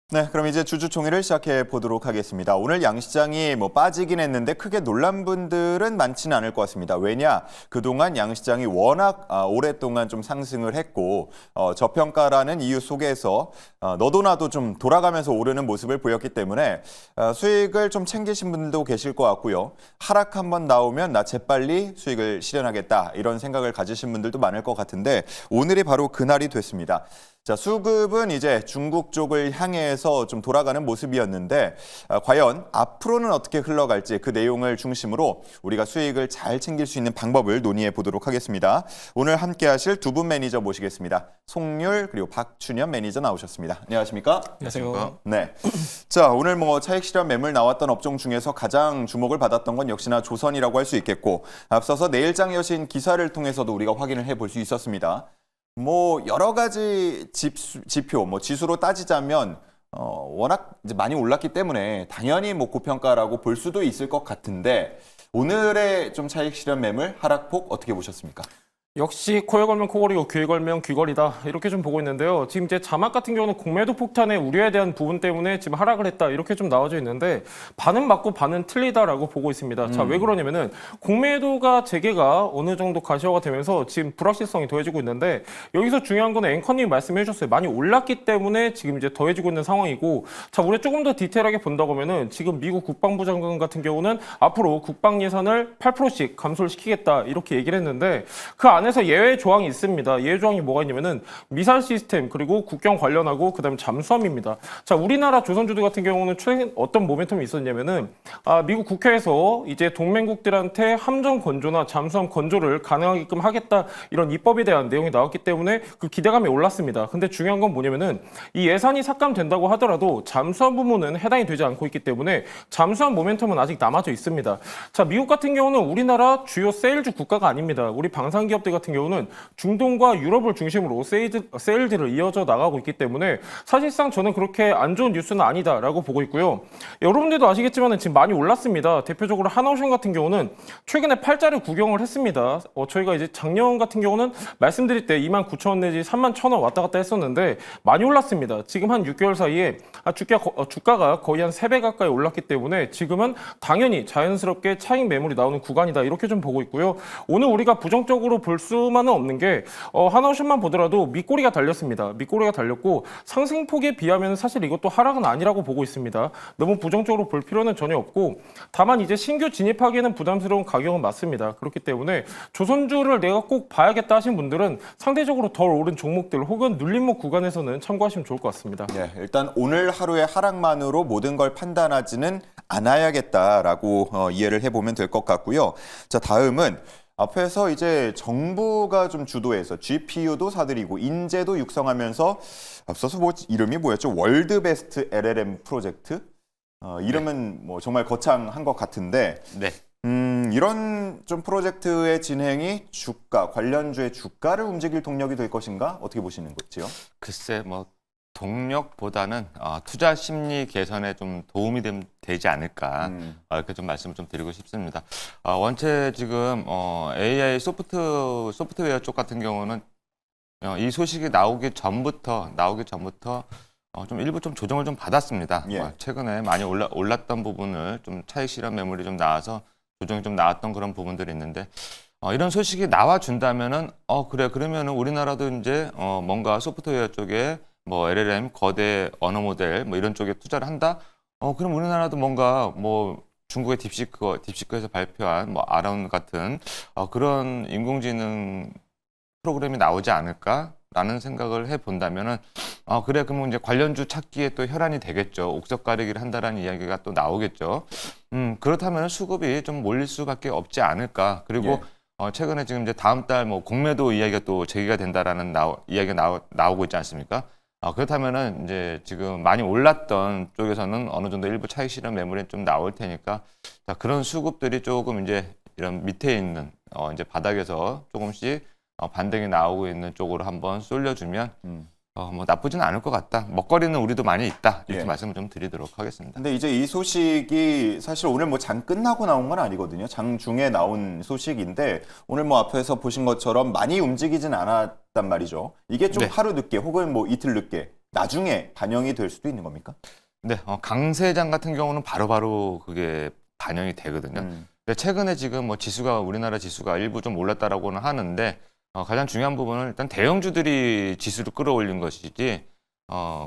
네, 그럼 이제 주주총회를 시작해 보도록 하겠습니다. 오늘 양시장이 빠지긴 했는데 크게 놀란 분들은 많지는 않을 것 같습니다. 왜냐, 그동안 양시장이 워낙 오랫동안 좀 상승을 했고 저평가라는 이유 속에서 너도 나도 좀 돌아가면서 오르는 모습을 보였기 때문에 수익을 좀 챙기신 분들도 계실 것 같고요. 하락 한번 나오면 나 재빨리 수익을 실현하겠다 이런 생각을 가지신 분들도 많을 것 같은데 오늘이 바로 그날이 됐습니다. 자, 수급은 이제 중국 쪽을 향해서 좀 돌아가는 모습이었는데 과연 앞으로는 어떻게 흘러갈지 그 내용을 중심으로 우리가 수익을 잘 챙길 수 있는 방법을 논의해 보도록 하겠습니다. 오늘 함께 하실 두 분 매니저 모시겠습니다. 송률 그리고 박춘현 매니저 나오셨습니다. 안녕하십니까? 안녕하세요. 네. 자, 오늘 차익 실현 매물 나왔던 업종 중에서 가장 주목을 받았던 건 역시나 조선이라고 할 수 있겠고 앞서서 내일장 여신 기사를 통해서도 우리가 확인을 해볼 수 있었습니다. 여러 가지 지표, 지수로 따지자면 워낙 이제 많이 올랐기 때문에 당연히 고평가라고 볼 수도 있을 것 같은데 오늘의 좀 차익 실현 매물 하락폭 어떻게 보셨습니까? 역시 코에 걸면 코걸이고 귀에 걸면 귀걸이다 이렇게 좀 보고 있는데요. 지금 이제 자막 같은 경우는 공매도 폭탄의 우려에 대한 부분 때문에 지금 하락을 했다 이렇게 좀 나와져 있는데 반은 맞고 반은 틀리다라고 보고 있습니다. 자, 왜 그러냐면은 공매도가 재개가 어느 정도 가시화가 되면서 지금 불확실성이 더해지고 있는데 여기서 중요한 건 앵커님이 말씀해 주셨어요. 많이 올랐기 때문에 지금 이제 더해지고 있는 상황이고 자, 우리가 조금 더 디테일하게 본다고 하면은 지금 미국 국방부 장관 같은 경우는 앞으로 국방 예산을 8%씩 감소를 시키겠다 이렇게 얘기를 했는데 그 안에서 예외 조항이 있습니다. 예외 조항이 뭐가 있냐면은 미사일 시스템 그리고 국경 관련하고 그다음에 잠수함입니다. 자, 우리나라 조선주도 같은 경우는 최근 어떤 모멘텀이 있었냐면은 미국 국회에서 이제 동맹국들한테 함정 건조나 잠수함 건조를 가능하게끔 하겠다 이런 입법에 대한 내용이 나왔기 때문에 그 기대감이 올랐습니다. 근데 중요한 건 뭐냐면은 이 예산이 삭감된다고 하더라도 잠수함 부문은 해당이 되지 않고 있기 때문에 잠수함 모멘텀은 아직 남아져 있습니다. 자, 미국 같은 경우는 우리나라 주요 세일즈 국가가 아닙니다. 우리 방산기업들 같은 경우는 중동과 유럽을 중심으로 세일즈를 이어져 나가고 있기 때문에 사실상 저는 그렇게 안 좋은 뉴스는 아니다라고 보고 있고요. 여러분들도 아시겠지만 지금 많이 올랐습니다. 대표적으로 하나오션 같은 경우는 최근에 팔자를 구경을 했습니다. 저희가 이제 작년 같은 경우는 말씀드릴 때 29,000원 내지 31,000원 왔다 갔다 했었는데 많이 올랐습니다. 지금 한 6개월 사이에 주가가 거의 한 3배 가까이 올랐기 때문에 지금은 당연히 자연스럽게 차익 매물이 나오는 구간이다 이렇게 좀 보고 있고요. 오늘 우리가 부정적으로 볼 수만은 없는 게 하나오션만 보더라도 밑꼬리가 달렸습니다. 밑꼬리가 달렸고 상승폭에 비하면 사실 이것도 하락은 아니라고 보고 있습니다. 너무 부정적으로 볼 필요는 전혀 없고 다만 이제 신규 진입하기에는 부담스러운 가격은 맞습니다. 그렇기 때문에 조선주를 내가 꼭 봐야겠다 하신 분들은 상대적으로 덜 오른 종목들 혹은 눌림목 구간에서는 참고하시면 좋을 것 같습니다. 네, 일단 오늘 하루의 하락만으로 모든 걸 판단하지는 않아야겠다라고 이해를 해보면 될 것 같고요. 자, 다음은 앞에서 이제 정부가 좀 주도해서 GPU도 사들이고 인재도 육성하면서 앞서서 이름이 뭐였죠? 월드 베스트 LLM 프로젝트? 이름은 정말 거창한 것 같은데 네. 이런 좀 프로젝트의 진행이 관련주의 주가를 움직일 동력이 될 것인가? 어떻게 보시는 거지요? 글쎄 동력보다는 투자 심리 개선에 좀 도움이 되지 않을까 이렇게 좀 말씀을 좀 드리고 싶습니다. 원체 지금 AI 소프트웨어 쪽 같은 경우는 이 소식이 나오기 전부터 좀 일부 좀 조정을 좀 받았습니다. 예. 최근에 많이 올랐던 부분을 좀 차익 실현 매물이 좀 나와서 조정이 좀 나왔던 그런 부분들이 있는데 이런 소식이 나와준다면은 그래 그러면은 우리나라도 이제 뭔가 소프트웨어 쪽에 LLM 거대 언어 모델 이런 쪽에 투자를 한다. 그럼 우리나라도 뭔가 중국의 딥시크에서 발표한 아론 같은 그런 인공지능 프로그램이 나오지 않을까라는 생각을 해 본다면은 그래 그러면 이제 관련주 찾기에 또 혈안이 되겠죠. 옥석 가리기를 한다라는 이야기가 또 나오겠죠. 그렇다면 수급이 좀 몰릴 수밖에 없지 않을까. 그리고 최근에 지금 이제 다음 달 공매도 이야기가 또 제기가 된다라는 이야기가 나오고 있지 않습니까? 그렇다면은 이제 지금 많이 올랐던 쪽에서는 어느 정도 일부 차익 실현 매물이 좀 나올 테니까 자, 그런 수급들이 조금 이제 이런 밑에 있는 이제 바닥에서 조금씩 반등이 나오고 있는 쪽으로 한번 쏠려주면 나쁘지는 않을 것 같다. 먹거리는 우리도 많이 있다. 이렇게 말씀을 좀 드리도록 하겠습니다. 근데 이제 이 소식이 사실 오늘 장 끝나고 나온 건 아니거든요. 장 중에 나온 소식인데 오늘 앞에서 보신 것처럼 많이 움직이진 않았단 말이죠. 이게 좀 네. 하루 늦게 혹은 이틀 늦게 나중에 반영이 될 수도 있는 겁니까? 네, 강세장 같은 경우는 바로바로 그게 반영이 되거든요. 근데 최근에 지금 뭐 지수가 우리나라 지수가 일부 좀 올랐다라고는 하는데 가장 중요한 부분은 일단 대형주들이 지수를 끌어올린 것이지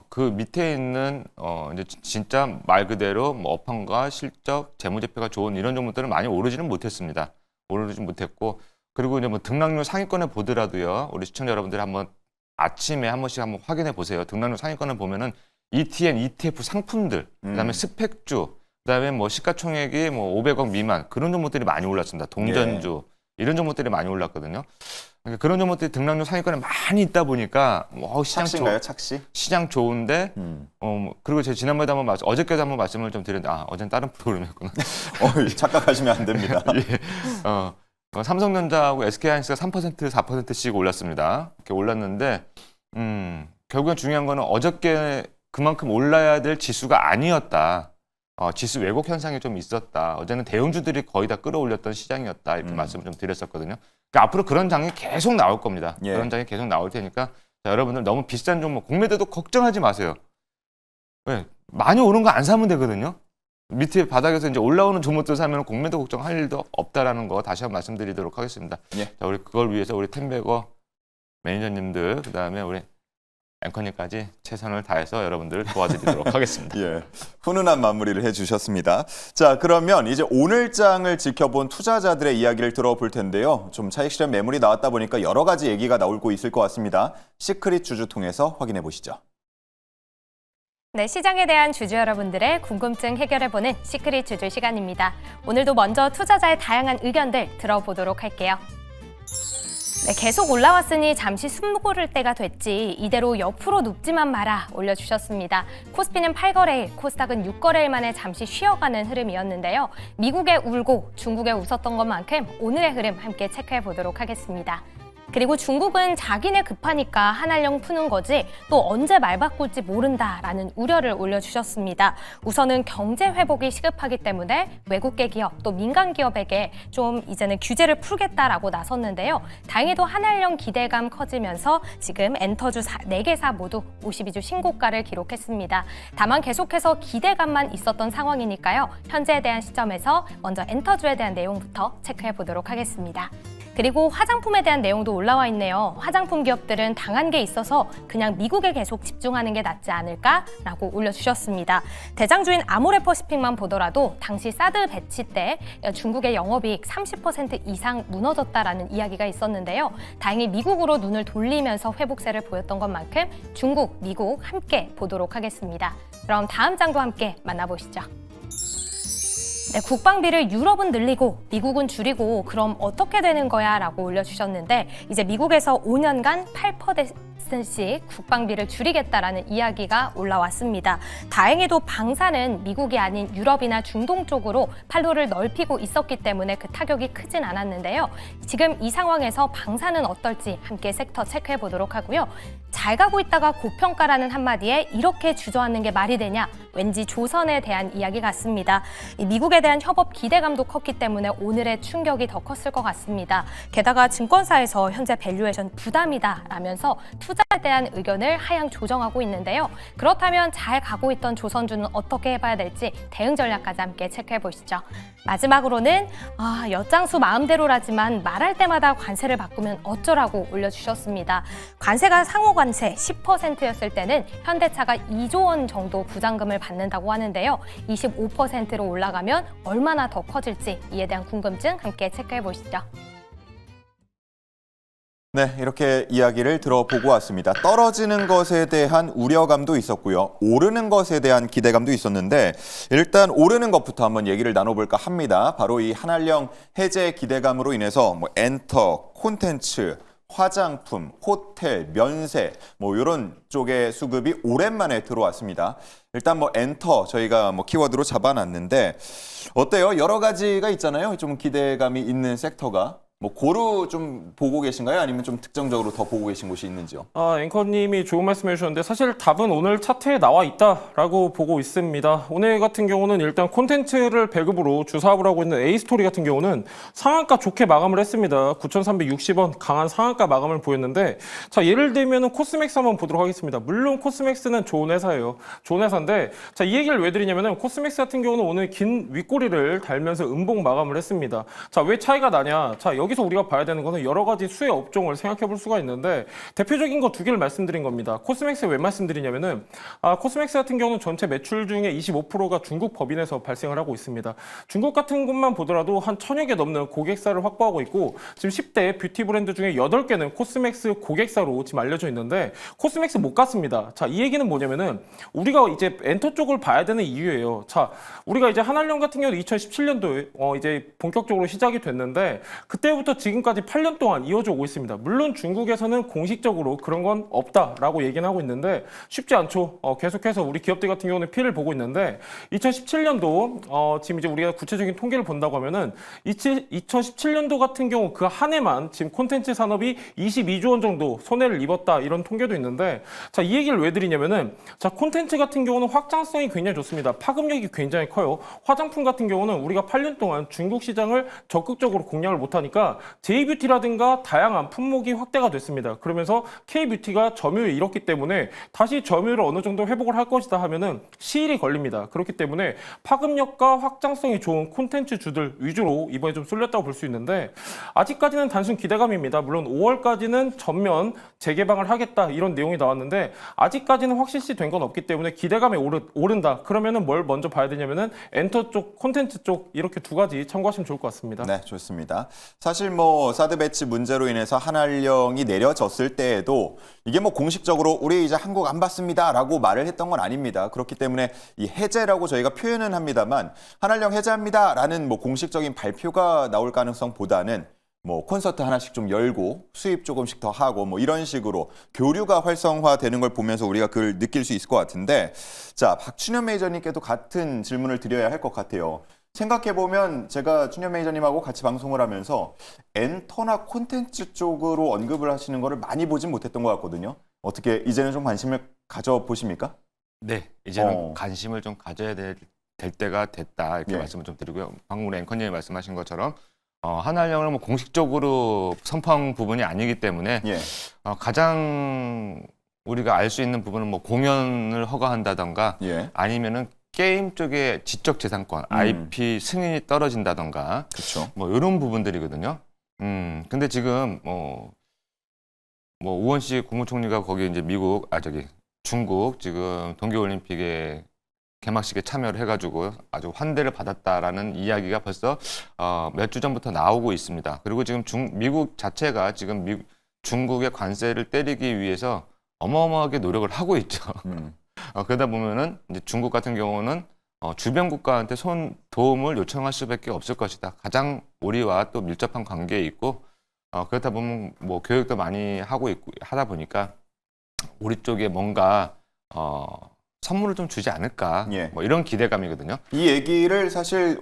그 밑에 있는 이제 진짜 말 그대로 뭐 업황과 실적, 재무제표가 좋은 이런 종목들은 많이 오르지는 못했습니다. 오르지 못했고 그리고 이제 뭐 등락률 상위권에 보더라도요. 우리 시청자 여러분들이 한번 아침에 한 번씩 한번 확인해 보세요. 등락률 상위권을 보면은 ETN, ETF 상품들, 그다음에 스펙주, 그다음에 뭐 시가총액이 뭐 500억 미만 그런 종목들이 많이 올랐습니다. 동전주 이런 종목들이 많이 올랐거든요. 그러니까 그런 종목들이 등락률 상위권에 많이 있다 보니까 시장 착시인가요? 착시? 시장 좋은데 그리고 제가 지난번에도 한번 어저께도 한번 말씀을 좀 드렸는데 어제는 다른 프로그램이었구나. 착각하시면 안 됩니다. 예. 삼성전자하고 SK하이닉스가 3%, 4%씩 올랐습니다. 이렇게 올랐는데 결국엔 중요한 거는 어저께 그만큼 올라야 될 지수가 아니었다. 지수 왜곡 현상이 좀 있었다. 어제는 대형주들이 거의 다 끌어올렸던 시장이었다. 이렇게 말씀을 좀 드렸었거든요. 그러니까 앞으로 그런 장이 계속 나올 겁니다. 예. 그런 장이 계속 나올 테니까 자, 여러분들 너무 비싼 종목, 공매도도 걱정하지 마세요. 왜? 많이 오른 거 안 사면 되거든요. 밑에 바닥에서 이제 올라오는 종목들 사면 공매도 걱정할 일도 없다라는 거 다시 한번 말씀드리도록 하겠습니다. 예. 자, 우리 그걸 위해서 우리 텐베거 매니저님들 그다음에 우리 앵커님까지 최선을 다해서 여러분들을 도와드리도록 하겠습니다. 예, 훈훈한 마무리를 해주셨습니다. 자, 그러면 이제 오늘장을 지켜본 투자자들의 이야기를 들어볼 텐데요. 좀 차익 실현 매물이 나왔다 보니까 여러 가지 얘기가 나오고 있을 것 같습니다. 시크릿 주주 통해서 확인해 보시죠. 네, 시장에 대한 주주 여러분들의 궁금증 해결해보는 시크릿 주주 시간입니다. 오늘도 먼저 투자자의 다양한 의견들 들어보도록 할게요. 네, 계속 올라왔으니 잠시 숨 고를 때가 됐지. 이대로 옆으로 눕지만 마라 올려주셨습니다. 코스피는 8거래일, 코스닥은 6거래일 만에 잠시 쉬어가는 흐름이었는데요. 미국에 울고 중국에 웃었던 것만큼 오늘의 흐름 함께 체크해 보도록 하겠습니다. 그리고 중국은 자기네 급하니까 한알령 푸는 거지 또 언제 말 바꿀지 모른다라는 우려를 올려주셨습니다. 우선은 경제 회복이 시급하기 때문에 외국계 기업 또 민간 기업에게 좀 이제는 규제를 풀겠다라고 나섰는데요. 다행히도 한알령 기대감 커지면서 지금 엔터주 4개사 모두 52주 신고가를 기록했습니다. 다만 계속해서 기대감만 있었던 상황이니까요. 현재에 대한 시점에서 먼저 엔터주에 대한 내용부터 체크해 보도록 하겠습니다. 그리고 화장품에 대한 내용도 올라와 있네요. 화장품 기업들은 당한 게 있어서 그냥 미국에 계속 집중하는 게 낫지 않을까라고 올려주셨습니다. 대장주인 아모레퍼시픽만 보더라도 당시 사드 배치 때 중국의 영업이익 30% 이상 무너졌다라는 이야기가 있었는데요. 다행히 미국으로 눈을 돌리면서 회복세를 보였던 것만큼 중국, 미국 함께 보도록 하겠습니다. 그럼 다음 장도 함께 만나보시죠. 네, 국방비를 유럽은 늘리고 미국은 줄이고 그럼 어떻게 되는 거야? 라고 올려주셨는데 이제 미국에서 5년간 8%씩 국방비를 줄이겠다라는 이야기가 올라왔습니다. 다행히도 방사는 미국이 아닌 유럽이나 중동 쪽으로 판로를 넓히고 있었기 때문에 그 타격이 크진 않았는데요. 지금 이 상황에서 방사는 어떨지 함께 섹터 체크해 보도록 하고요. 잘 가고 있다가 고평가라는 한마디에 이렇게 주저앉는 게 말이 되냐? 왠지 조선에 대한 이야기 같습니다. 미국에 대한 협업 기대감도 컸기 때문에 오늘의 충격이 더 컸을 것 같습니다. 게다가 증권사에서 현재 밸류에이션 부담이다라면서 투자에 대한 의견을 하향 조정하고 있는데요. 그렇다면 잘 가고 있던 조선주는 어떻게 해봐야 될지 대응 전략까지 함께 체크해 보시죠. 마지막으로는 엿장수 마음대로라지만 말할 때마다 관세를 바꾸면 어쩌라고 올려주셨습니다. 관세가 상호 관세 10%였을 때는 현대차가 2조 원 정도 부담금을 받는다고 하는데요. 25%로 올라가면 얼마나 더 커질지 이에 대한 궁금증 함께 체크해 보시죠. 네, 이렇게 이야기를 들어보고 왔습니다. 떨어지는 것에 대한 우려감도 있었고요. 오르는 것에 대한 기대감도 있었는데 일단 오르는 것부터 한번 얘기를 나눠볼까 합니다. 바로 이 한알령 해제 기대감으로 인해서 엔터, 콘텐츠, 화장품, 호텔, 면세 이런 쪽의 수급이 오랜만에 들어왔습니다. 일단 엔터 저희가 키워드로 잡아놨는데 어때요? 여러 가지가 있잖아요. 좀 기대감이 있는 섹터가. 뭐 고루 좀 보고 계신가요? 아니면 좀 특정적으로 더 보고 계신 곳이 있는지요? 앵커님이 좋은 말씀 해주셨는데 사실 답은 오늘 차트에 나와 있다라고 보고 있습니다. 오늘 같은 경우는 일단 콘텐츠를 배급으로 주사업을 하고 있는 A스토리 같은 경우는 상한가 좋게 마감을 했습니다. 9,360원 강한 상한가 마감을 보였는데 자 예를 들면 코스맥스 한번 보도록 하겠습니다. 물론 코스맥스는 좋은 회사예요. 좋은 회사인데 자 이 얘기를 왜 드리냐면은 코스맥스 같은 경우는 오늘 긴 윗꼬리를 달면서 음봉 마감을 했습니다. 자 왜 차이가 나냐? 자 여기서 우리가 봐야 되는 거는 여러 가지 수혜 업종을 생각해 볼 수가 있는데 대표적인 거 두 개를 말씀드린 겁니다. 코스맥스 왜 말씀드리냐면은 코스맥스 같은 경우는 전체 매출 중에 25%가 중국 법인에서 발생을 하고 있습니다. 중국 같은 곳만 보더라도 한 1,000여 개 넘는 고객사를 확보하고 있고 지금 10대 뷰티 브랜드 중에 8개는 코스맥스 고객사로 지금 알려져 있는데 코스맥스 못 갔습니다. 자, 이 얘기는 뭐냐면은 우리가 이제 엔터 쪽을 봐야 되는 이유예요. 자, 우리가 이제 한알령 같은 경우도 2017년도에 이제 본격적으로 시작이 됐는데 그때부터 지금까지 8년 동안 이어져 오고 있습니다. 물론 중국에서는 공식적으로 그런 건 없다라고 얘기는 하고 있는데 쉽지 않죠. 계속해서 우리 기업들 같은 경우는 피해를 보고 있는데 2017년도 지금 이제 우리가 구체적인 통계를 본다고 하면은 2017년도 같은 경우 그 한 해만 지금 콘텐츠 산업이 22조 원 정도 손해를 입었다 이런 통계도 있는데 자, 이 얘기를 왜 드리냐면은 자, 콘텐츠 같은 경우는 확장성이 굉장히 좋습니다. 파급력이 굉장히 커요. 화장품 같은 경우는 우리가 8년 동안 중국 시장을 적극적으로 공략을 못하니까 J뷰티라든가 다양한 품목이 확대가 됐습니다. 그러면서 K뷰티가 점유율이 잃었기 때문에 다시 점유율을 어느 정도 회복을 할 것이다 하면은 시일이 걸립니다. 그렇기 때문에 파급력과 확장성이 좋은 콘텐츠 주들 위주로 이번에 좀 쏠렸다고 볼 수 있는데 아직까지는 단순 기대감입니다. 물론 5월까지는 전면 재개방을 하겠다 이런 내용이 나왔는데 아직까지는 확실시 된 건 없기 때문에 기대감이 오른다. 그러면은 뭘 먼저 봐야 되냐면은 엔터 쪽, 콘텐츠 쪽 이렇게 두 가지 참고하시면 좋을 것 같습니다. 네, 좋습니다. 사실 뭐 사드 배치 문제로 인해서 한알령이 내려졌을 때에도 이게 뭐 공식적으로 우리 이제 한국 안 받습니다라고 말을 했던 건 아닙니다. 그렇기 때문에 이 해제라고 저희가 표현은 합니다만 한알령 해제합니다라는 뭐 공식적인 발표가 나올 가능성보다는 뭐 콘서트 하나씩 좀 열고 수입 조금씩 더 하고 뭐 이런 식으로 교류가 활성화되는 걸 보면서 우리가 그걸 느낄 수 있을 것 같은데 자, 박춘현 매니저님께도 같은 질문을 드려야 할 것 같아요. 생각해보면 제가 춘현 매니저님하고 같이 방송을 하면서 엔터나 콘텐츠 쪽으로 언급을 하시는 거를 많이 보진 못했던 것 같거든요. 어떻게 이제는 좀 관심을 가져보십니까? 네, 이제는 관심을 좀 가져야 될 때가 됐다 이렇게 예. 말씀을 좀 드리고요. 방금 우리 앵커님이 말씀하신 것처럼 한알령을 뭐 공식적으로 선포한 부분이 아니기 때문에 예. 가장 우리가 알 수 있는 부분은 뭐 공연을 허가한다던가 예. 아니면은 게임 쪽의 지적 재산권, IP 승인이 떨어진다던가 그렇죠. 뭐 이런 부분들이거든요. 근데 지금 뭐 우원식 국무총리가 거기 이제 중국 지금 동계올림픽에 개막식에 참여를 해가지고 아주 환대를 받았다라는 이야기가 벌써 몇 주 전부터 나오고 있습니다. 그리고 지금 미국 자체가 지금 중국의 관세를 때리기 위해서 어마어마하게 노력을 하고 있죠. 그러다 보면은 이제 중국 같은 경우는 주변 국가한테 도움을 요청할 수밖에 없을 것이다. 가장 우리와 또 밀접한 관계에 있고 그렇다 보면 뭐 교육도 많이 하고 있고 하다 보니까 우리 쪽에 뭔가 선물을 좀 주지 않을까 예. 뭐 이런 기대감이거든요. 이 얘기를 사실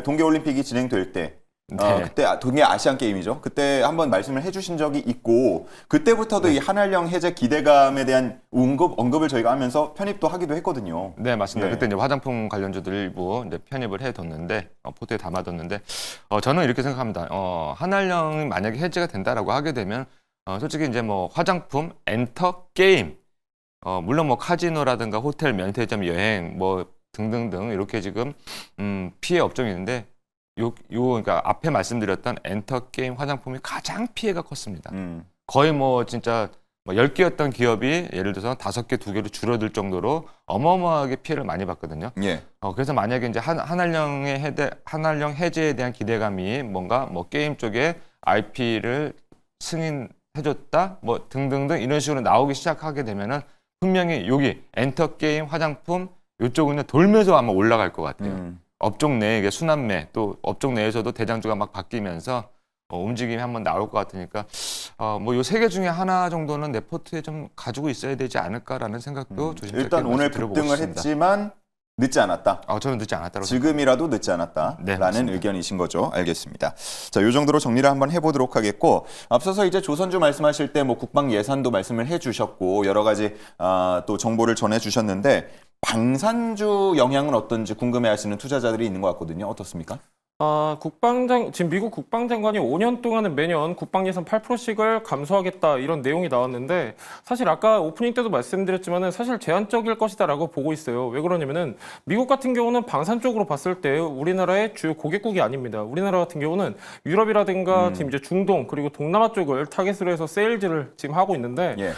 동계올림픽이 진행될 때 네. 그때 동계 아시안 게임이죠. 그때 한번 말씀을 해주신 적이 있고 그때부터도 이 한알령 해제 기대감에 대한 언급을 저희가 하면서 편입도 하기도 했거든요. 네, 맞습니다. 예. 그때 이제 화장품 관련주들 일부 이제 편입을 해뒀는데 포트에 담아뒀는데 저는 이렇게 생각합니다. 한알령이 만약에 해제가 된다라고 하게 되면 솔직히 이제 뭐 화장품, 엔터, 게임 물론 뭐 카지노라든가 호텔, 면세점, 여행 뭐 등등등 이렇게 지금 피해 업종이 있는데 그러니까 앞에 말씀드렸던 엔터, 게임, 화장품이 가장 피해가 컸습니다. 거의 뭐 진짜 10개였던 기업이 예를 들어서 5개, 2개로 줄어들 정도로 어마어마하게 피해를 많이 봤거든요. 예. 그래서 만약에 이제 한알령 해제에 대한 기대감이 뭔가 뭐 게임 쪽에 IP를 승인해줬다 뭐 등등등 이런 식으로 나오기 시작하게 되면은 분명히 여기 엔터, 게임, 화장품 이쪽은 돌면서 아마 올라갈 것 같아요. 업종 내에 순환매 또 업종 내에서도 대장주가 막 바뀌면서 움직임이 한번 나올 것 같으니까 뭐 요 세 개 중에 하나 정도는 내 포트에 좀 가지고 있어야 되지 않을까라는 생각도 조심스럽게 일단 오늘 들어보고 급등을 싶습니다. 했지만 늦지 않았다. 저는 늦지 않았다고 지금이라도 늦지 않았다라는 네, 맞습니다. 의견이신 거죠. 알겠습니다. 자, 이 정도로 정리를 한번 해보도록 하겠고, 앞서서 이제 조선주 말씀하실 때 뭐 국방 예산도 말씀을 해주셨고 여러 가지 또 정보를 전해주셨는데 방산주 영향은 어떤지 궁금해하시는 투자자들이 있는 것 같거든요. 어떻습니까? 지금 미국 국방장관이 5년 동안은 매년 국방 예산 8%씩을 감소하겠다 이런 내용이 나왔는데 사실 아까 오프닝 때도 말씀드렸지만은 사실 제한적일 것이다라고 보고 있어요. 왜 그러냐면은 미국 같은 경우는 방산 쪽으로 봤을 때 우리나라의 주요 고객국이 아닙니다. 우리나라 같은 경우는 유럽이라든가 지금 이제 중동 그리고 동남아 쪽을 타겟으로 해서 세일즈를 지금 하고 있는데 예.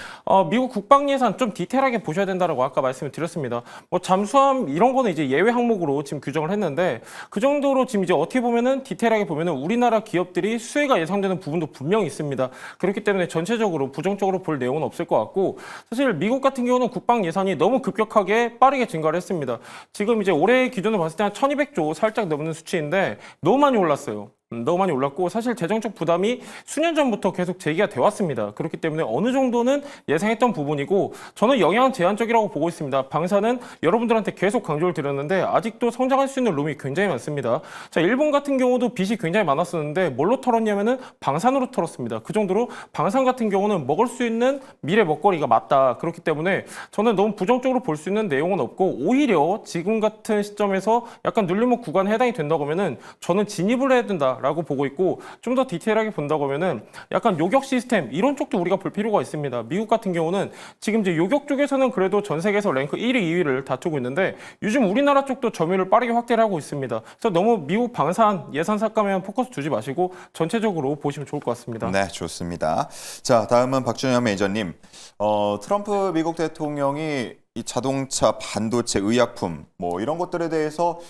미국 국방 예산 좀 디테일하게 보셔야 된다라고 아까 말씀을 드렸습니다. 뭐 잠수함 이런 거는 이제 예외 항목으로 지금 규정을 했는데 그 정도로 지금 이제 어떻게 보면은 디테일하게 보면은 우리나라 기업들이 수혜가 예상되는 부분도 분명히 있습니다. 그렇기 때문에 전체적으로 부정적으로 볼 내용은 없을 것 같고 사실 미국 같은 경우는 국방 예산이 너무 급격하게 빠르게 증가를 했습니다. 지금 이제 올해 기준으로 봤을 때 한 1,200조 살짝 넘는 수치인데 너무 많이 올랐어요. 너무 많이 올랐고 사실 재정적 부담이 수년 전부터 계속 제기가 돼 왔습니다. 그렇기 때문에 어느 정도는 예상했던 부분이고 저는 영향은 제한적이라고 보고 있습니다. 방산은 여러분들한테 계속 강조를 드렸는데 아직도 성장할 수 있는 룸이 굉장히 많습니다. 자, 일본 같은 경우도 빚이 굉장히 많았었는데 뭘로 털었냐면은 방산으로 털었습니다. 그 정도로 방산 같은 경우는 먹을 수 있는 미래 먹거리가 맞다. 그렇기 때문에 저는 너무 부정적으로 볼 수 있는 내용은 없고 오히려 지금 같은 시점에서 약간 눌림목 구간에 해당이 된다고 하면은 저는 진입을 해야 된다. 라고 보고 있고 좀 더 디테일하게 본다고 하면은 약간 요격 시스템 이런 쪽도 우리가 볼 필요가 있습니다. 미국 같은 경우는 지금 이제 요격 쪽에서는 그래도 전 세계에서 랭크 1위, 2위를 다투고 있는데 요즘 우리나라 쪽도 점유율을 빠르게 확대를 하고 있습니다. 그래서 너무 미국 방산 예산 삭감에만 포커스 두지 마시고 전체적으로 보시면 좋을 것 같습니다. 네, 좋습니다. 자, 다음은 박준현 매니저님. 트럼프 미국 대통령이 이 자동차, 반도체, 의약품 뭐 이런 것들에 대해서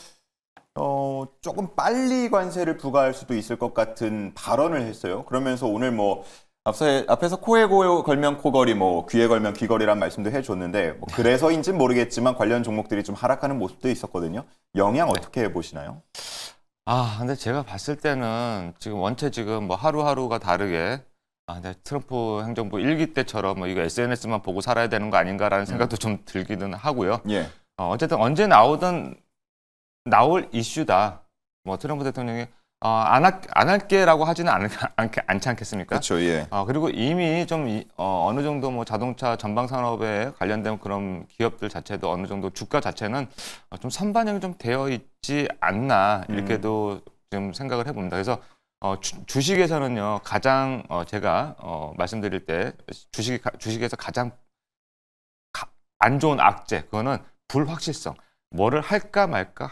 조금 빨리 관세를 부과할 수도 있을 것 같은 발언을 했어요. 그러면서 오늘 뭐 앞에서 코에 걸면 코걸이, 뭐 귀에 걸면 귀걸이란 말씀도 해줬는데 뭐 그래서인지는 모르겠지만 관련 종목들이 좀 하락하는 모습도 있었거든요. 영향 어떻게 보시나요? 근데 제가 봤을 때는 지금 원체 지금 뭐 하루하루가 다르게 근데 트럼프 행정부 1기 때처럼 뭐 이거 SNS만 보고 살아야 되는 거 아닌가라는 생각도 좀 들기는 하고요. 예. 어쨌든 언제 나올 이슈다. 뭐 트럼프 대통령이 안 할게라고 하지는 않지 않겠습니까? 그렇죠. 예. 그리고 이미 좀 어느 정도 뭐 자동차 전방 산업에 관련된 그런 기업들 자체도 어느 정도 주가 자체는 좀 선반영이 좀 되어 있지 않나 이렇게도 좀 생각을 해봅니다. 그래서 주식에서는요 가장 제가 말씀드릴 때 주식에서 가장 안 좋은 악재 그거는 불확실성. 뭐를 할까 말까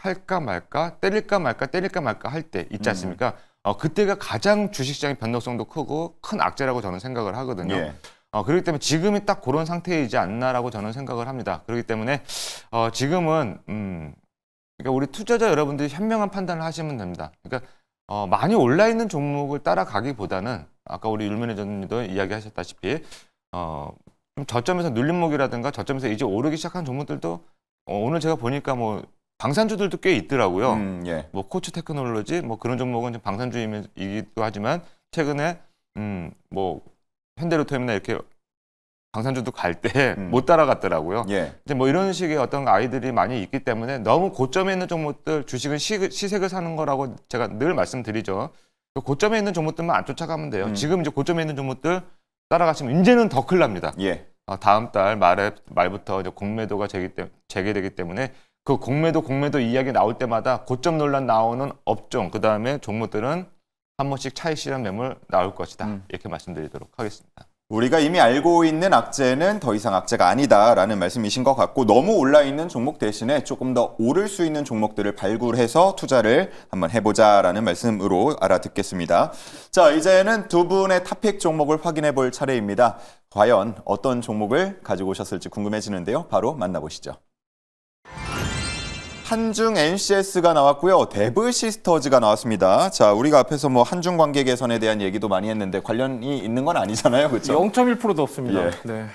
때릴까 말까 할 때 있지 않습니까? 그때가 가장 주식시장의 변동성도 크고 큰 악재라고 저는 생각을 하거든요. 예. 그렇기 때문에 지금이 딱 그런 상태이지 않나라고 저는 생각을 합니다. 그렇기 때문에 지금은 그러니까 우리 투자자 여러분들이 현명한 판단을 하시면 됩니다. 그러니까 많이 올라 있는 종목을 따라가기보다는 아까 우리 율 매니저님도 이야기하셨다시피 좀 저점에서 눌림목이라든가 저점에서 이제 오르기 시작한 종목들도 오늘 제가 보니까 뭐 방산주들도 꽤 있더라고요. 예. 뭐 코츠 테크놀로지 뭐 그런 종목은 좀 방산주이기도 하지만 최근에 뭐 현대로템이나 이렇게 방산주도 갈 때 못 따라갔더라고요. 예. 이제 뭐 이런 식의 어떤 아이들이 많이 있기 때문에 너무 고점에 있는 종목들 주식은 시색을 사는 거라고 제가 늘 말씀드리죠. 고점에 있는 종목들만 안 쫓아가면 돼요. 지금 이제 고점에 있는 종목들 따라가시면 이제는 더 큰일 납니다. 예. 다음 달 말부터 이제 공매도가 재개되기 때문에 그 공매도 이야기 나올 때마다 고점 논란 나오는 업종 그 다음에 종목들은 한 번씩 차익 실현 매물 나올 것이다 이렇게 말씀드리도록 하겠습니다. 우리가 이미 알고 있는 악재는 더 이상 악재가 아니다라는 말씀이신 것 같고 너무 올라 있는 종목 대신에 조금 더 오를 수 있는 종목들을 발굴해서 투자를 한번 해보자라는 말씀으로 알아듣겠습니다. 자, 이제는 두 분의 탑픽 종목을 확인해 볼 차례입니다. 과연 어떤 종목을 가지고 오셨을지 궁금해지는데요. 바로 만나보시죠. 한중 NCS가 나왔고요. 데브 시스터즈가 나왔습니다. 자, 우리가 앞에서 뭐 한중 관계 개선에 대한 얘기도 많이 했는데 관련이 있는 건 아니잖아요. 그렇죠? 0.1%도 없습니다. 예. 네.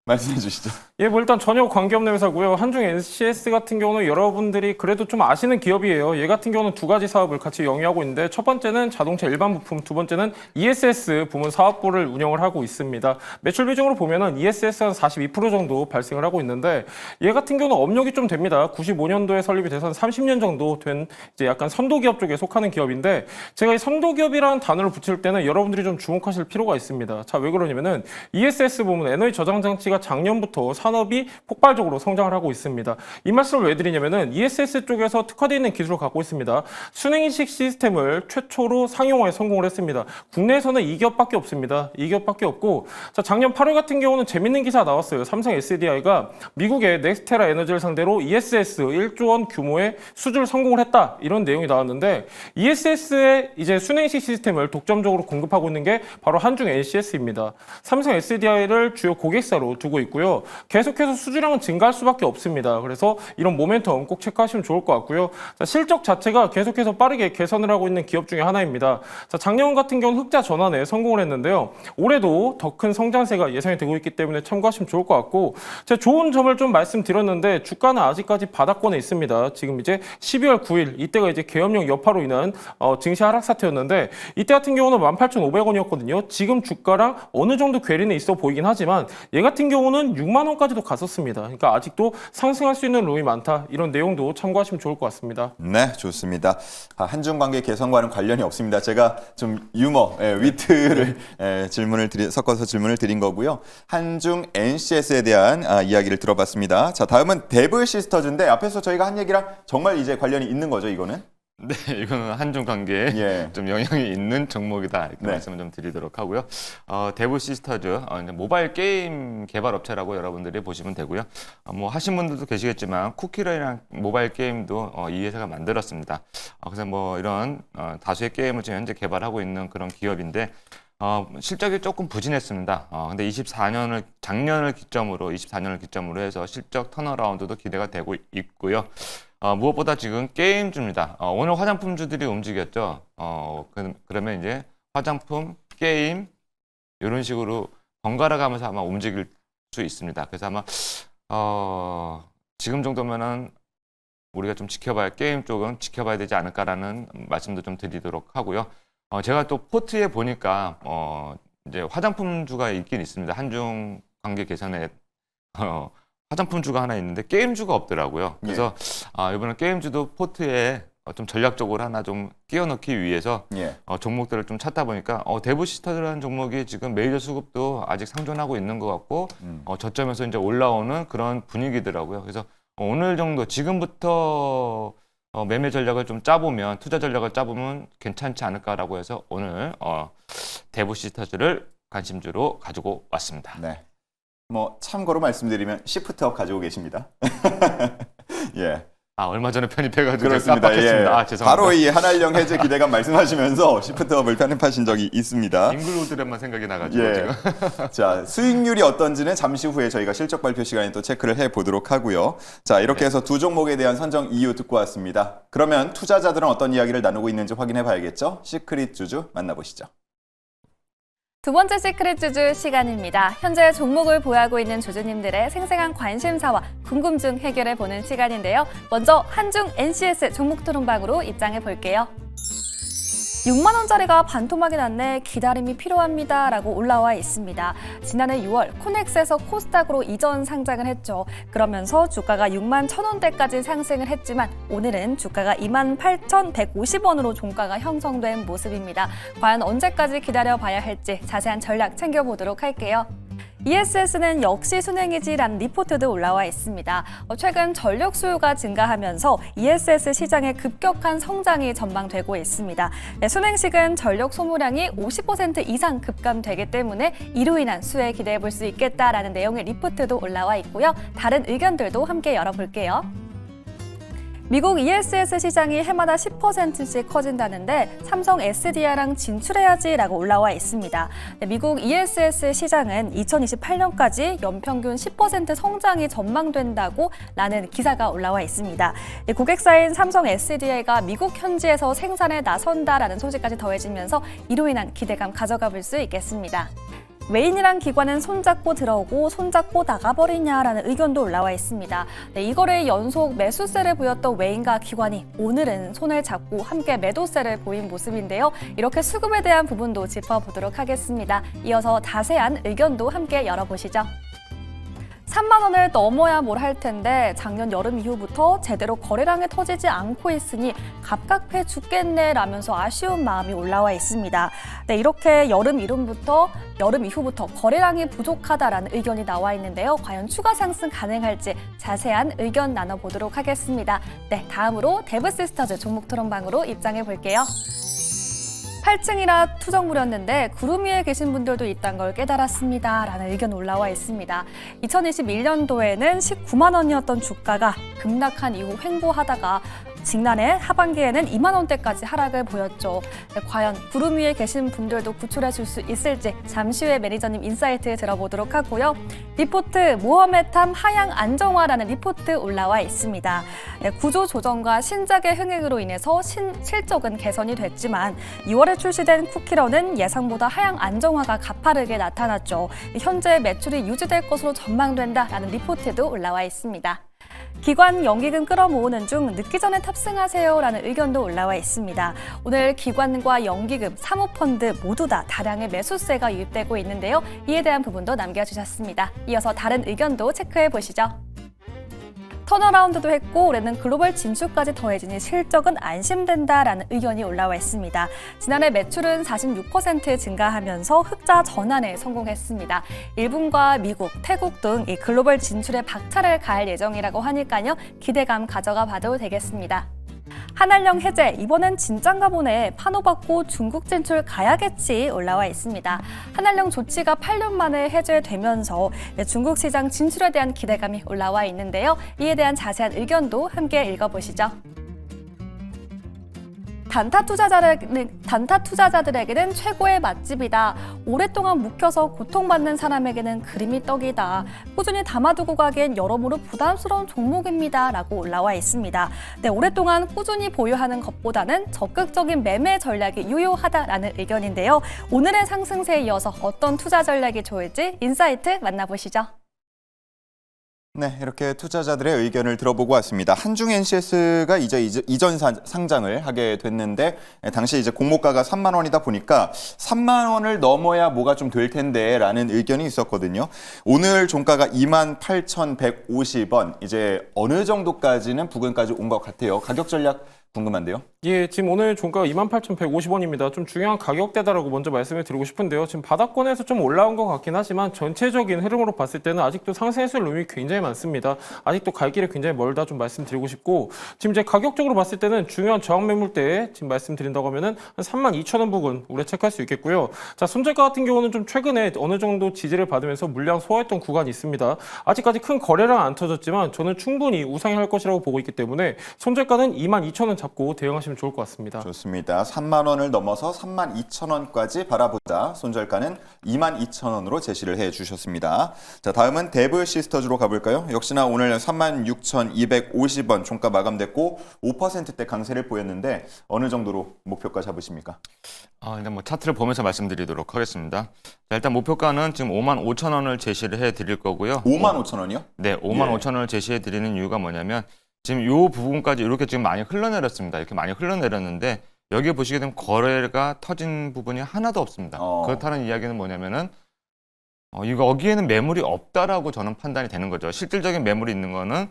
말씀해 주시죠. 예, 뭐 일단 전혀 관계없는 회사고요. 한중 NCS 같은 경우는 여러분들이 그래도 좀 아시는 기업이에요. 얘 같은 경우는 두 가지 사업을 같이 영위하고 있는데 첫 번째는 자동차 일반 부품, 두 번째는 ESS 부문 사업부를 운영을 하고 있습니다. 매출 비중으로 보면은 ESS 한 42% 정도 발생을 하고 있는데 얘 같은 경우는 업력이 좀 됩니다. 95년도에 설립이 돼서 한 30년 정도 된 이제 약간 선도 기업 쪽에 속하는 기업인데 제가 이 선도 기업이라는 단어를 붙일 때는 여러분들이 좀 주목하실 필요가 있습니다. 자, 왜 그러냐면은 ESS 부문 에너지 저장 장치가 작년부터 산업이 폭발적으로 성장을 하고 있습니다. 이 말씀을 왜 드리냐면은 ESS 쪽에서 특화되어 있는 기술을 갖고 있습니다. 순행이식 시스템을 최초로 상용화에 성공을 했습니다. 국내에서는 이 기업밖에 없습니다. 이 기업밖에 없고, 자, 작년 8월 같은 경우는 재밌는 기사 나왔어요. 삼성 SDI가 미국의 넥스테라 에너지를 상대로 ESS 1조 원 규모의 수주를 성공을 했다. 이런 내용이 나왔는데 ESS의 이제 순행식 시스템을 독점적으로 공급하고 있는 게 바로 한중 NCS입니다. 삼성 SDI를 주요 고객사로 두고 있고요. 계속해서 수주량은 증가할 수밖에 없습니다. 그래서 이런 모멘텀 꼭 체크하시면 좋을 것 같고요. 자, 실적 자체가 계속해서 빠르게 개선을 하고 있는 기업 중에 하나입니다. 자, 작년 같은 경우는 흑자 전환에 성공을 했는데요. 올해도 더 큰 성장세가 예상이 되고 있기 때문에 참고하시면 좋을 것 같고, 제가 좋은 점을 좀 말씀드렸는데 주가는 아직까지 바닥권에 있습니다. 지금 이제 12월 9일 이때가 이제 계엄령 여파로 인한 증시 하락 사태였는데 이때 같은 경우는 18,500원이었거든요. 지금 주가랑 어느 정도 괴리는 있어 보이긴 하지만 얘 같은 경우는 6만 원까지도 갔었습니다. 그러니까 아직도 상승할 수 있는 룸이 많다. 이런 내용도 참고하시면 좋을 것 같습니다. 네, 좋습니다. 한중 관계 개선과는 관련이 없습니다. 제가 좀 유머, 위트를 섞어서 질문을 드린 거고요. 한중 NCS에 대한 이야기를 들어봤습니다. 자, 다음은 데브 시스터즈인데 앞에서 저희가 한 얘기랑 정말 이제 관련이 있는 거죠, 이거는? 네, 이거는 한중 관계에 예. 좀 영향이 있는 종목이다 이렇게 네. 말씀을 좀 드리도록 하고요. 데브 시스터즈 이제 모바일 게임 개발 업체라고 여러분들이 보시면 되고요. 뭐 하신 분들도 계시겠지만 쿠키런이랑 모바일 게임도 이 회사가 만들었습니다. 그래서 뭐 이런 다수의 게임을 지금 현재 개발하고 있는 그런 기업인데 실적이 조금 부진했습니다. 근데 작년을 기점으로 24년을 기점으로 해서 실적 턴어라운드도 기대가 되고 있고요. 무엇보다 지금 게임주입니다. 오늘 화장품주들이 움직였죠. 그러면 이제 화장품, 게임 이런 식으로 번갈아 가면서 아마 움직일 수 있습니다. 그래서 아마 지금 정도면은 우리가 좀 게임 쪽은 지켜봐야 되지 않을까라는 말씀도 좀 드리도록 하고요. 제가 또 포트에 보니까 이제 화장품주가 있긴 있습니다. 한중 관계 개선에 화장품주가 하나 있는데 게임주가 없더라고요. 그래서 이번에 게임주도 포트에 좀 전략적으로 하나 좀 끼워 넣기 위해서 종목들을 좀 찾다 보니까 데브 시스터즈라는 종목이 지금 메이저 수급도 아직 상존하고 있는 것 같고 저점에서 이제 올라오는 그런 분위기더라고요. 그래서 오늘 정도 지금부터 매매 전략을 좀 짜보면 투자 전략을 짜보면 괜찮지 않을까라고 해서 오늘 데브 시스터즈를 관심주로 가지고 왔습니다. 네. 뭐 참고로 말씀드리면 시프트업 가지고 계십니다. 예. 얼마 전에 편입해가지고 그렇습니다. 깜빡했습니다. 예. 죄송합니다. 바로 이 한알령 해제 기대감 말씀하시면서 시프트업을 편입하신 적이 있습니다. 잉글로드랩만 생각이 나가지고 예. 지금. 자, 수익률이 어떤지는 잠시 후에 저희가 실적 발표 시간에 또 체크를 해보도록 하고요. 자, 이렇게 해서 두 종목에 대한 선정 이유 듣고 왔습니다. 그러면 투자자들은 어떤 이야기를 나누고 있는지 확인해 봐야겠죠? 시크릿 주주 만나보시죠. 두 번째 시크릿 주주 시간입니다. 현재 종목을 보유하고 있는 주주님들의 생생한 관심사와 궁금증 해결해보는 시간인데요. 먼저 한중 NCS 종목 토론방으로 입장해 볼게요. 6만 원짜리가 반토막이 났네, 기다림이 필요합니다 라고 올라와 있습니다. 지난해 6월 코넥스에서 코스닥으로 이전 상장을 했죠. 그러면서 주가가 6만 1,000원대까지 상승을 했지만 오늘은 주가가 28,150원으로 종가가 형성된 모습입니다. 과연 언제까지 기다려봐야 할지 자세한 전략 챙겨보도록 할게요. ESS는 역시 순행이지라는 리포트도 올라와 있습니다. 최근 전력 수요가 증가하면서 ESS 시장의 급격한 성장이 전망되고 있습니다. 순행식은 전력 소모량이 50% 이상 급감되기 때문에 이로 인한 수혜에 기대해 볼 수 있겠다라는 내용의 리포트도 올라와 있고요. 다른 의견들도 함께 열어볼게요. 미국 ESS 시장이 해마다 10%씩 커진다는데 삼성 SDI랑 진출해야지라고 올라와 있습니다. 미국 ESS 시장은 2028년까지 연평균 10% 성장이 전망된다고 라는 기사가 올라와 있습니다. 고객사인 삼성 SDI가 미국 현지에서 생산에 나선다라는 소식까지 더해지면서 이로 인한 기대감 가져가 볼 수 있겠습니다. 외인이란 기관은 손잡고 들어오고 손잡고 나가버리냐라는 의견도 올라와 있습니다. 네, 이 거래에 연속 매수세를 보였던 외인과 기관이 오늘은 손을 잡고 함께 매도세를 보인 모습인데요. 이렇게 수급에 대한 부분도 짚어보도록 하겠습니다. 이어서 자세한 의견도 함께 열어보시죠. 3만 원을 넘어야 뭘 할 텐데 작년 여름 이후부터 제대로 거래량이 터지지 않고 있으니 갑갑해 죽겠네라면서 아쉬운 마음이 올라와 있습니다. 네, 이렇게 여름 이후부터 거래량이 부족하다라는 의견이 나와 있는데요. 과연 추가 상승 가능할지 자세한 의견 나눠보도록 하겠습니다. 네, 다음으로 데브시스터즈 종목 토론방으로 입장해 볼게요. 8층이라 투정부렸는데 구름 위에 계신 분들도 있다는 걸 깨달았습니다. 라는 의견 올라와 있습니다. 2021년도에는 19만 원이었던 주가가 급락한 이후 횡보하다가 지난해 하반기에는 2만 원대까지 하락을 보였죠. 네, 과연 구름 위에 계신 분들도 구출해 줄 수 있을지 잠시 후에 매니저님 인사이트 들어보도록 하고요. 리포트 모험의 탐 하향 안정화라는 리포트 올라와 있습니다. 네, 구조 조정과 신작의 흥행으로 인해서 실적은 개선이 됐지만 2월에 출시된 쿠키런은 예상보다 하향 안정화가 가파르게 나타났죠. 현재 매출이 유지될 것으로 전망된다라는 리포트도 올라와 있습니다. 기관 연기금 끌어모으는 중 늦기 전에 탑승하세요라는 의견도 올라와 있습니다. 오늘 기관과 연기금, 사모펀드 모두 다 다량의 매수세가 유입되고 있는데요. 이에 대한 부분도 남겨주셨습니다. 이어서 다른 의견도 체크해 보시죠. 턴어라운드도 했고 올해는 글로벌 진출까지 더해지니 실적은 안심된다라는 의견이 올라와 있습니다. 지난해 매출은 46% 증가하면서 흑자 전환에 성공했습니다. 일본과 미국, 태국 등 이 글로벌 진출에 박차를 가할 예정이라고 하니까요. 기대감 가져가 봐도 되겠습니다. 한알령 해제, 이번엔 진짠가 보네. 판호받고 중국 진출 가야겠지 올라와 있습니다. 한알령 조치가 8년 만에 해제되면서 중국 시장 진출에 대한 기대감이 올라와 있는데요. 이에 대한 자세한 의견도 함께 읽어보시죠. 단타 투자자들에게는 최고의 맛집이다. 오랫동안 묵혀서 고통받는 사람에게는 그림이 떡이다. 꾸준히 담아두고 가기엔 여러모로 부담스러운 종목입니다. 라고 올라와 있습니다. 네, 오랫동안 꾸준히 보유하는 것보다는 적극적인 매매 전략이 유효하다라는 의견인데요. 오늘의 상승세에 이어서 어떤 투자 전략이 좋을지 인사이트 만나보시죠. 네, 이렇게 투자자들의 의견을 들어보고 왔습니다. 한중 NCS가 이제 이전 상장을 하게 됐는데 당시 이제 공모가가 3만 원이다 보니까 3만 원을 넘어야 뭐가 좀 될 텐데라는 의견이 있었거든요. 오늘 종가가 28,150원. 이제 어느 정도까지는 부근까지 온 것 같아요. 가격 전략 궁금한데요. 예, 지금 오늘 종가가 28,150원입니다. 좀 중요한 가격대다라고 먼저 말씀을 드리고 싶은데요. 지금 바닥권에서 좀 올라온 것 같긴 하지만 전체적인 흐름으로 봤을 때는 아직도 상승했을 룸이 굉장히 많습니다. 아직도 갈 길이 굉장히 멀다 좀 말씀드리고 싶고 지금 이제 가격적으로 봤을 때는 중요한 저항 매물대에 지금 말씀드린다고 하면은 한 32,000원 부근 우리가 체크할 수 있겠고요. 자, 손절가 같은 경우는 좀 최근에 어느 정도 지지를 받으면서 물량 소화했던 구간이 있습니다. 아직까지 큰 거래량 안 터졌지만 저는 충분히 우상향할 것이라고 보고 있기 때문에 손절가는 22,000원 잡고 대응하시면 좋을 것 같습니다. 좋습니다. 3만 원을 넘어서 32,000원까지 바라보자. 손절가는 22,000원으로 제시를 해주셨습니다. 자, 다음은 데브시스터즈로 가볼까요? 역시나 오늘 36,250원 종가 마감됐고 5%대 강세를 보였는데 어느 정도로 목표가 잡으십니까? 일단 뭐 차트를 보면서 말씀드리도록 하겠습니다. 자, 일단 목표가는 지금 55,000원을 제시를 해드릴 거고요. 55,000원이요? 네, 55,000원을 제시해드리는 이유가 뭐냐면 지금 이 부분까지 이렇게 지금 많이 흘러내렸습니다. 이렇게 많이 흘러내렸는데 여기 보시게 되면 거래가 터진 부분이 하나도 없습니다. 그렇다는 이야기는 뭐냐면은 여기에는 매물이 없다라고 저는 판단이 되는 거죠. 실질적인 매물이 있는 거는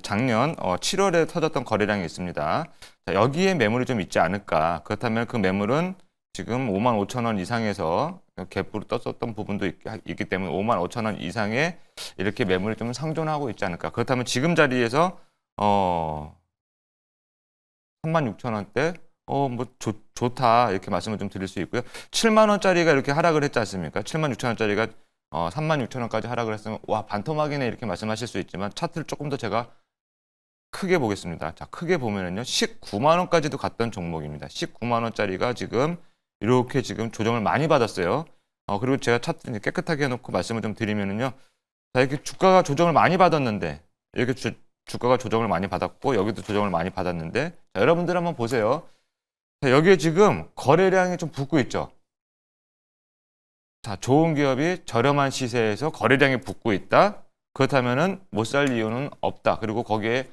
작년 7월에 터졌던 거래량이 있습니다. 자, 여기에 매물이 좀 있지 않을까. 그렇다면 그 매물은 지금 55,000원 이상에서 갭으로 떴었던 부분도 있기 때문에 55,000원 이상의 이렇게 매물이 좀 상존하고 있지 않을까. 그렇다면 지금 자리에서 36,000원대 뭐 좋다 이렇게 말씀을 좀 드릴 수 있고요. 7만 원짜리가 이렇게 하락을 했지 않습니까? 76,000원짜리가 36,000원까지 하락을 했으면 와 반토막이네 이렇게 말씀하실 수 있지만 차트를 조금 더 제가 크게 보겠습니다. 자, 크게 보면은요 19만 원까지도 갔던 종목입니다. 19만 원짜리가 지금 이렇게 지금 조정을 많이 받았어요. 그리고 제가 차트 깨끗하게 해놓고 말씀을 좀 드리면은요, 자 이렇게 주가가 조정을 많이 받았는데 이렇게 주가가 조정을 많이 받았고 여기도 조정을 많이 받았는데 자, 여러분들 한번 보세요. 자, 여기에 지금 거래량이 좀 붙고 있죠. 자, 좋은 기업이 저렴한 시세에서 거래량이 붙고 있다. 그렇다면은 못 살 이유는 없다. 그리고 거기에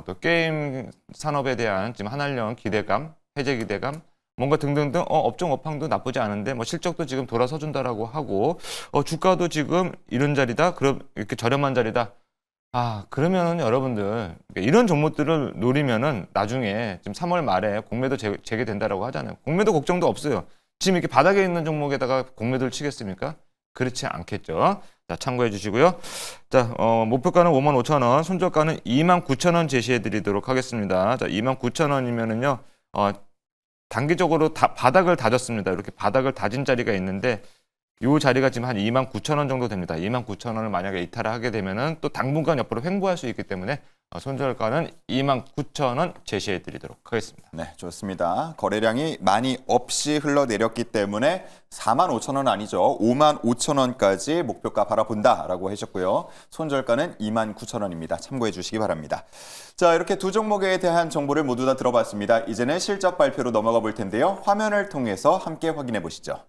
또 게임 산업에 대한 지금 한알령 기대감, 해제 기대감, 뭔가 등등등 업종 업황도 나쁘지 않은데 뭐 실적도 지금 돌아서 준다라고 하고 주가도 지금 이런 자리다. 그럼 이렇게 저렴한 자리다. 그러면은 여러분들 이런 종목들을 노리면은 나중에 지금 3월 말에 공매도 재개된다라고 하잖아요. 공매도 걱정도 없어요. 지금 이렇게 바닥에 있는 종목에다가 공매도를 치겠습니까? 그렇지 않겠죠. 자, 참고해 주시고요. 자, 목표가는 55,000원, 손절가는 29,000원 제시해 드리도록 하겠습니다. 자, 29,000원이면은요, 단기적으로 바닥을 다졌습니다. 이렇게 바닥을 다진 자리가 있는데, 이 자리가 지금 한 29,000원 정도 됩니다. 29,000원을 만약에 이탈을 하게 되면은 또 당분간 옆으로 횡보할 수 있기 때문에 손절가는 29,000원 제시해 드리도록 하겠습니다. 네, 좋습니다. 거래량이 많이 없이 흘러내렸기 때문에 45,000원 아니죠. 55,000원까지 목표가 바라본다라고 하셨고요. 손절가는 29,000원입니다. 참고해 주시기 바랍니다. 자, 이렇게 두 종목에 대한 정보를 모두 다 들어봤습니다. 이제는 실적 발표로 넘어가 볼 텐데요. 화면을 통해서 함께 확인해 보시죠.